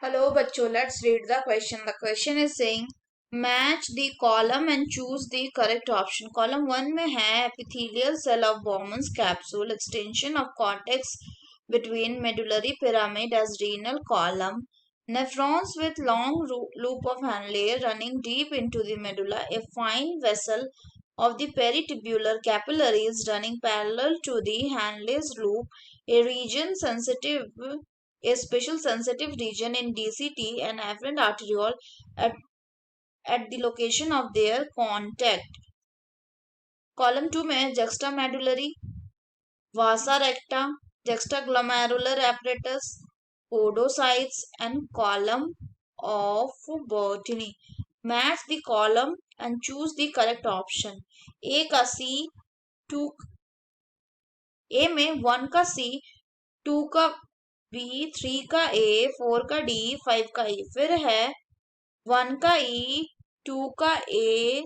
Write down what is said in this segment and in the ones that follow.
Hello, bachcho. Let's read the question. The question is saying match the column and choose the correct option. Column 1 में है epithelial cell of Bowman's capsule, extension of cortex between medullary pyramid as renal column, nephrons with long loop of Henle running deep into the medulla, a fine vessel of the peritubular capillaries running parallel to the Henle's loop, a special sensitive region in DCT and afferent arteriole at, at the location of their contact. Column 2 में juxtamedullary, vasa recta, juxtaglomerular apparatus, podocytes and column of Botany. Match the column and choose the correct option. A का C, 2 A में 1 का C, 2 का B, 3 का A, 4 का D, 5 का E. फिर है 1 का E, 2 का A,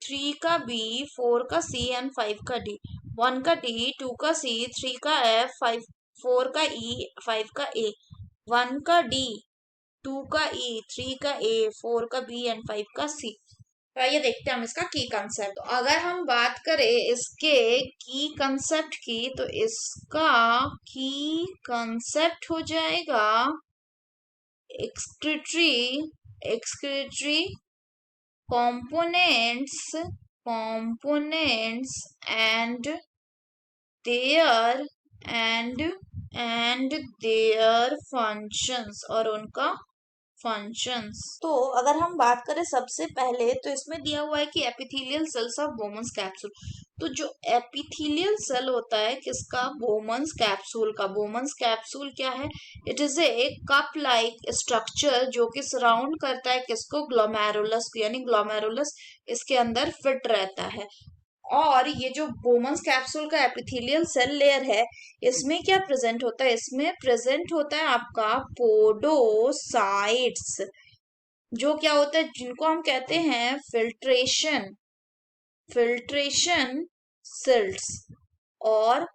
3 का B, 4 का C एंड 5 का D. 1 का D, 2 का C, 3 का F, 4 का E, 5 का A. 1 का D, 2 का E, 3 का A, 4 का B एंड 5 का C. तो आइए देखते हैं हम इसका की कंसेप्ट. तो अगर हम बात करें इसके की कंसेप्ट की, तो इसका की कंसेप्ट हो जाएगा excretory components and their functions और उनका फंक्शंस. तो अगर हम बात करें सबसे पहले, तो इसमें दिया हुआ है कि epithelial cells of Bowman's capsule. तो जो एपिथेलियल सेल होता है किसका? बोमन्स कैप्सूल का. बोमन्स कैप्सूल क्या है? It is a cup like structure जो कि सराउंड करता है किसको? ग्लोमेरुलस, यानी ग्लोमेरुलस इसके अंदर फिट रहता है. और ये जो बोमन्स कैप्सूल का एपिथेलियल सेल लेयर है, इसमें क्या प्रेजेंट होता है? इसमें प्रेजेंट होता है आपका पोडोसाइट्स, जो क्या होता है, जिनको हम कहते हैं फिल्ट्रेशन सेल्स और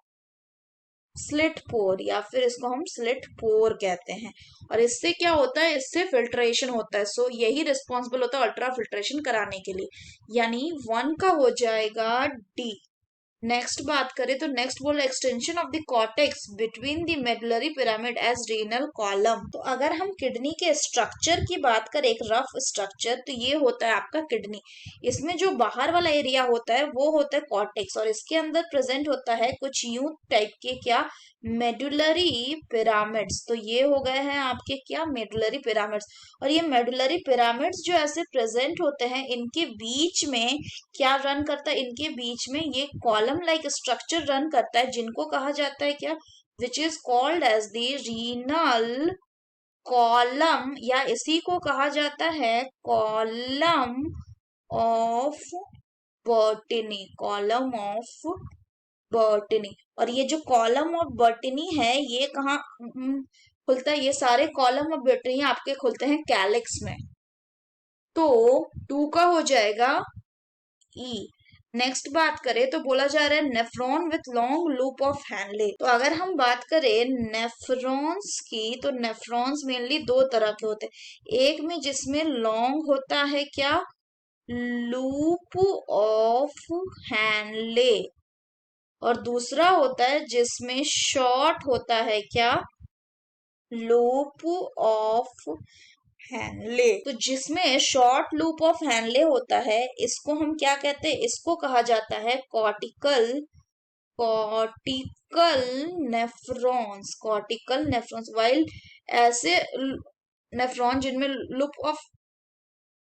स्लिट पोर, या फिर इसको हम स्लिट पोर कहते हैं. और इससे क्या होता है? इससे फिल्ट्रेशन होता है. सो यही रिस्पॉन्सिबल होता है अल्ट्रा फिल्ट्रेशन कराने के लिए. यानी 1 का हो जाएगा डी. नेक्स्ट बात करें तो नेक्स्ट बोल extension of the cortex between the medullary pyramid as renal column. तो अगर हम किडनी के स्ट्रक्चर की बात करें, एक रफ स्ट्रक्चर, तो ये होता है आपका किडनी. इसमें जो बाहर वाला एरिया होता है वो होता है कॉर्टेक्स, और इसके अंदर प्रेजेंट होता है कुछ यूं टाइप के क्या? Medullary pyramids. तो ये हो गए हैं आपके क्या? Medullary pyramids. और ये मेडुलरी पिरामिड्स जो ऐसे प्रेजेंट होते हैं, इनके बीच में क्या रन करता है? इनके बीच में ये कॉलम लाइक स्ट्रक्चर रन करता है, जिनको कहा जाता है क्या? Which is called as the renal column, या इसी को कहा जाता है column of Bertini. Column of Bertini. और ये जो कॉलम ऑफ बर्टनी है, ये कहाँ खुलता है? ये सारे कॉलम ऑफ बर्टनी आपके खुलते हैं कैलिक्स में. तो 2 का हो जाएगा ई. नेक्स्ट बात करें तो बोला जा रहा है nephron with long loop of Henle. तो अगर हम बात करें नेफ्रॉन्स की, तो नेफ्रॉन्स मेनली दो तरह के होते हैं. एक में जिसमें लॉन्ग होता है क्या? Loop of Henle. और दूसरा होता है जिसमें शॉर्ट होता है क्या? Loop of Henle. तो जिसमें शॉर्ट लूप ऑफ हैनले होता है, इसको हम क्या कहते हैं? इसको कहा जाता है cortical nephrons. Cortical nephrons. While ऐसे नेफ्रॉन जिनमें लूप ऑफ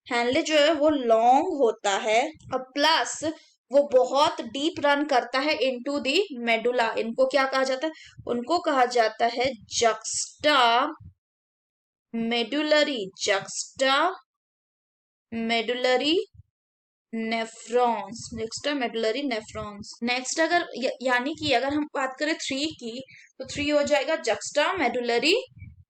हैनले जो है वो लॉन्ग होता है, और प्लस वो बहुत डीप रन करता है इनटू दी मेडुला, इनको क्या कहा जाता है? उनको कहा जाता है जक्स्टा मेडुलरी नेफ्रॉन्स. नेक्स्ट अगर यानी कि अगर हम बात करें 3 की, तो 3 हो जाएगा जक्स्टा मेडुलरी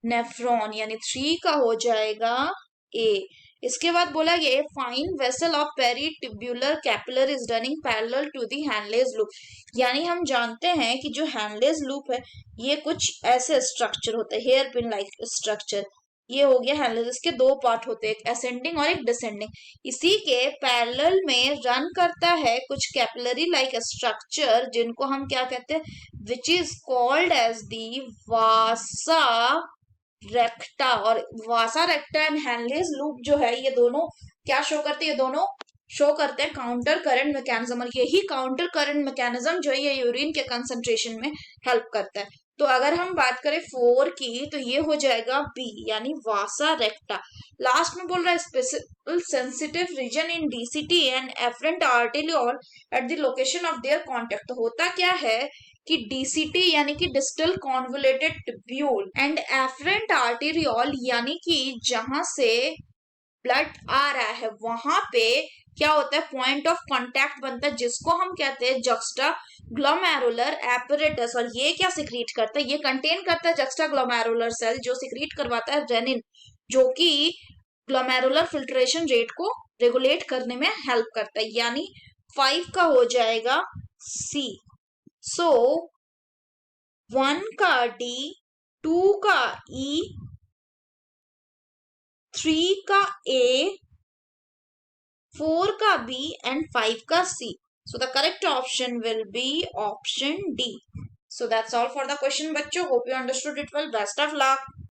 नेफ्रॉन, यानी 3 का हो जाएगा ए. इसके बाद बोला गया fine vessel of peritubular capillary is running parallel to the Henle's loop. यानी हम जानते हैं कि जो हैंडलेस लूप है ये कुछ ऐसे स्ट्रक्चर होते हैं, हेयर पिन लाइक स्ट्रक्चर। ये हो गया हैंडलेस, इसके दो पार्ट होते हैं, एक असेंडिंग और एक डिसेंडिंग। इसी के पैरेलल में रन करता है कुछ कैपिलरी लाइक स्ट्रक्चर जिनको हम क्या कहते हैं, which is called as the vasa recta. और vasa recta and Henle's loop जो है ये दोनों क्या शो करते हैं, ये दोनों शो करते हैं काउंटर करंट मैकेनिज्म। और यही काउंटर करंट मैकेनिज्म जो है ये यूरिन के कंसंट्रेशन में हेल्प करता है। तो अगर हम बात करें 4 की तो ये हो जाएगा बी यानी वासा रेक्टा। लास्ट में बोल रहा है special sensitive region in DCT and efferent arteriole at the location of their contact. तो होता क्या है कि डीसीटी यानी कि distal convoluted tubule and efferent arteriole यानी कि जहां से ब्लड आ रहा है वहां पे क्या होता है, पॉइंट ऑफ कांटेक्ट बनता है जिसको हम कहते हैं जक्स्टा ग्लोमेरुलर एपरेटस। और ये क्या सिक्रीट करता है, ये कंटेन करता है जक्स्टा ग्लोमेरुलर सेल जो सिक्रीट करवाता है रेनिन, जो कि ग्लोमेरुलर फिल्ट्रेशन रेट को रेगुलेट करने में हेल्प करता है। यानी 5 का हो जाएगा सी। सो 1 का डी, 2 का ई, 3 का ए, 4 का B and 5 ka C. So the correct option will be option D. So that's all for the question, bachcho. Hope you understood it well. Best of luck.